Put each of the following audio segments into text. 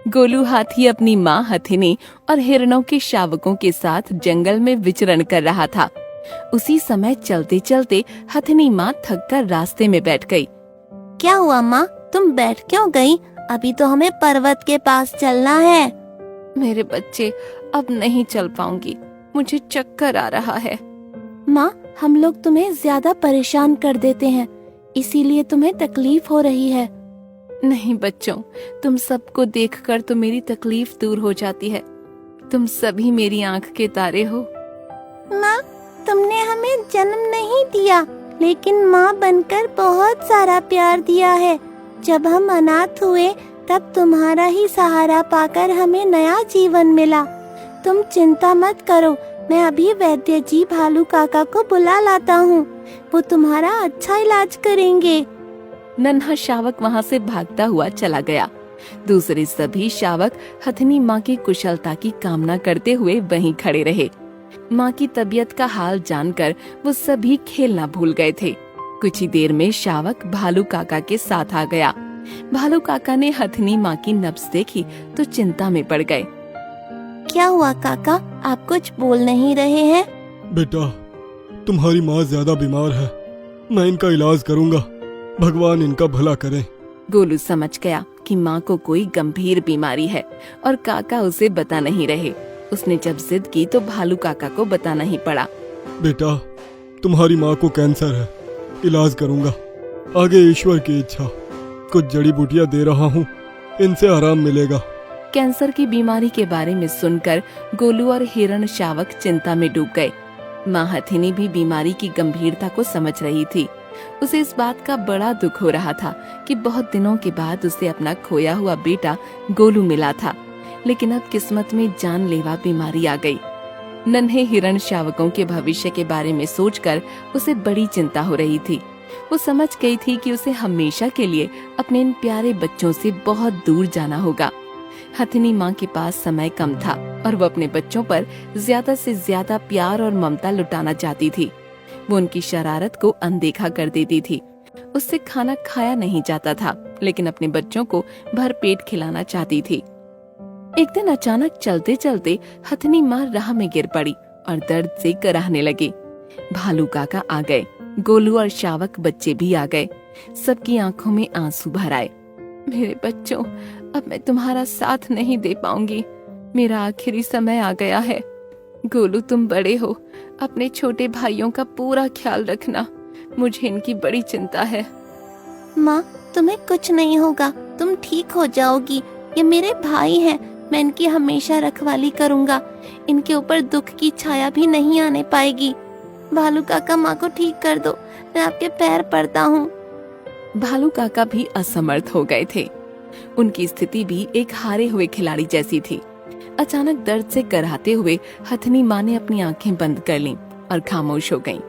गोलू हाथी अपनी माँ हथिनी और हिरणों के शावकों के साथ जंगल में विचरण कर रहा था। उसी समय चलते चलते हथिनी माँ थककर रास्ते में बैठ गई। क्या हुआ माँ, तुम बैठ क्यों गई? अभी तो हमें पर्वत के पास चलना है। मेरे बच्चे, अब नहीं चल पाऊंगी, मुझे चक्कर आ रहा है। माँ, हम लोग तुम्हें ज्यादा परेशान कर देते हैं, इसीलिए तुम्हें तकलीफ हो रही है। नहीं बच्चों, तुम सबको देखकर तो मेरी तकलीफ दूर हो जाती है। तुम सभी मेरी आंख के तारे हो। माँ, तुमने हमें जन्म नहीं दिया, लेकिन माँ बनकर बहुत सारा प्यार दिया है। जब हम अनाथ हुए तब तुम्हारा ही सहारा पाकर हमें नया जीवन मिला। तुम चिंता मत करो, मैं अभी वैद्य जी भालू काका को बुला लाता हूँ, वो तुम्हारा अच्छा इलाज करेंगे। नन्हा शावक वहाँ से भागता हुआ चला गया। दूसरे सभी शावक हथिनी माँ की कुशलता की कामना करते हुए वहीं खड़े रहे। माँ की तबीयत का हाल जानकर वो सभी खेलना भूल गए थे। कुछ ही देर में शावक भालू काका के साथ आ गया। भालू काका ने हथिनी माँ की नब्ज देखी तो चिंता में पड़ गए। क्या हुआ काका, आप कुछ बोल नहीं रहे हैं? बेटा, तुम्हारी माँ ज्यादा बीमार है, मैं इनका इलाज करूंगा, भगवान इनका भला करे। गोलू समझ गया कि माँ को कोई गंभीर बीमारी है और काका उसे बता नहीं रहे। उसने जब जिद की तो भालू काका को बताना ही पड़ा। बेटा, तुम्हारी माँ को कैंसर है, इलाज करूंगा, आगे ईश्वर की इच्छा। कुछ जड़ी बूटियाँ दे रहा हूँ, इनसे आराम मिलेगा। कैंसर की बीमारी के बारे में सुनकर गोलू और हिरण शावक चिंता में डूब गए। माँ हथिनी भी बीमारी की गंभीरता को समझ रही थी। उसे इस बात का बड़ा दुख हो रहा था कि बहुत दिनों के बाद उसे अपना खोया हुआ बेटा गोलू मिला था, लेकिन अब किस्मत में जानलेवा बीमारी आ गई। नन्हे हिरण शावकों के भविष्य के बारे में सोचकर उसे बड़ी चिंता हो रही थी। वो समझ गई थी कि उसे हमेशा के लिए अपने इन प्यारे बच्चों से बहुत दूर जाना होगा। हथिनी माँ के पास समय कम था और वो अपने बच्चों पर ज्यादा से ज्यादा प्यार और ममता लुटाना चाहती थी। वो उनकी शरारत को अनदेखा कर देती थी। उससे खाना खाया नहीं जाता था, लेकिन अपने बच्चों को भरपेट खिलाना चाहती थी। एक दिन अचानक चलते चलते हथिनी माँ राह में गिर पड़ी और दर्द से कराहने लगी। भालू काका आ गए, गोलू और शावक बच्चे भी आ गए। सबकी आंखों में आंसू भर आए। मेरे बच्चों, अब मैं तुम्हारा साथ नहीं दे पाऊंगी, मेरा आखिरी समय आ गया है। गोलू, तुम बड़े हो, अपने छोटे भाइयों का पूरा ख्याल रखना, मुझे इनकी बड़ी चिंता है। माँ, तुम्हें कुछ नहीं होगा, तुम ठीक हो जाओगी। ये मेरे भाई हैं, मैं इनकी हमेशा रखवाली करूँगा। इनके ऊपर दुख की छाया भी नहीं आने पाएगी। भालू काका, माँ को ठीक कर दो, मैं आपके पैर पड़ता हूँ। भालू काका भी असमर्थ हो गए थे। उनकी स्थिति भी एक हारे हुए खिलाड़ी जैसी थी। अचानक दर्द से कराहते हुए हथिनी माँ ने अपनी आंखें बंद कर लीं और खामोश हो गईं।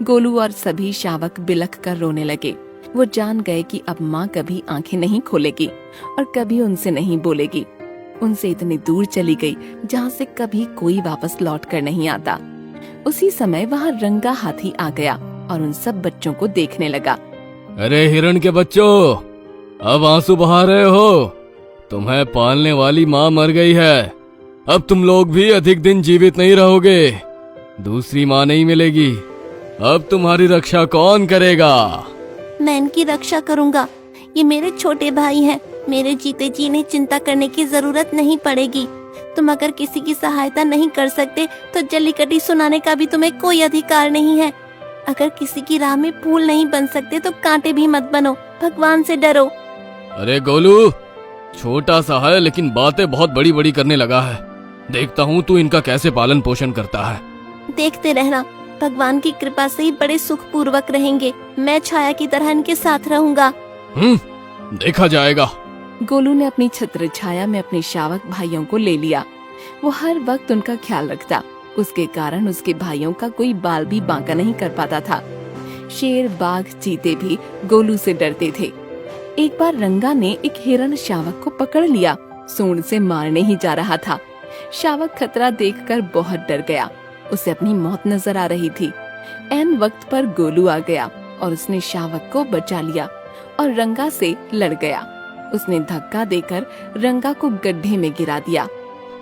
गोलू और सभी शावक बिलख कर रोने लगे। वो जान गए कि अब माँ कभी आंखें नहीं खोलेगी और कभी उनसे नहीं बोलेगी। उनसे इतनी दूर चली गई जहाँ से कभी कोई वापस लौट कर नहीं आता। उसी समय वहाँ रंगा हाथी आ गया और उन सब बच्चों को देखने लगा। अरे हिरण के बच्चों, अब आंसू बहा रहे हो? तुम्हें पालने वाली माँ मर गई है, अब तुम लोग भी अधिक दिन जीवित नहीं रहोगे। दूसरी माँ नहीं मिलेगी, अब तुम्हारी रक्षा कौन करेगा? मैं इनकी रक्षा करूँगा। ये मेरे छोटे भाई हैं, मेरे जीते जी इन्हें चिंता करने की जरूरत नहीं पड़ेगी। तुम अगर किसी की सहायता नहीं कर सकते तो जल्लीकट्टी सुनाने का भी तुम्हें कोई अधिकार नहीं है। अगर किसी की राह में फूल नहीं बन सकते तो कांटे भी मत बनो, भगवान से डरो। अरे गोलू, छोटा सा है लेकिन बातें बहुत बड़ी बड़ी करने लगा है। देखता हूँ तू इनका कैसे पालन पोषण करता है। देखते रहना, भगवान की कृपा से ही बड़े सुख पूर्वक रहेंगे। मैं छाया की तरह इनके साथ रहूंगा। देखा जाएगा। गोलू ने अपनी छत्र छाया में अपने शावक भाइयों को ले लिया। वो हर वक्त उनका ख्याल रखता, उसके कारण उसके भाइयों का कोई बाल भी बांका नहीं कर पाता था। शेर, बाघ, चीते भी गोलू से डरते थे। एक बार रंगा ने एक हिरण शावक को पकड़ लिया, सूंड से मारने ही जा रहा था। शावक खतरा देखकर बहुत डर गया, उसे अपनी मौत नजर आ रही थी। ऐन वक्त पर गोलू आ गया और उसने शावक को बचा लिया और रंगा से लड़ गया। उसने धक्का देकर रंगा को गड्ढे में गिरा दिया।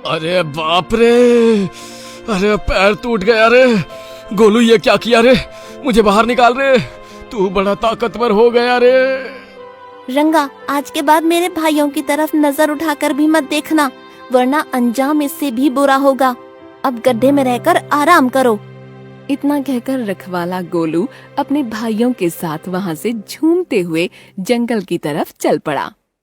अरे बाप रे, अरे पैर टूट गया रे। गोलू ये क्या किया रे, मुझे बाहर निकाल रे, तू बड़ा ताकतवर हो गया रे। रंगा, आज के बाद मेरे भाइयों की तरफ नजर उठाकर भी मत देखना, वरना अंजाम इससे भी बुरा होगा। अब गड्ढे में रहकर आराम करो। इतना कहकर रखवाला गोलू अपने भाइयों के साथ वहां से झूमते हुए जंगल की तरफ चल पड़ा।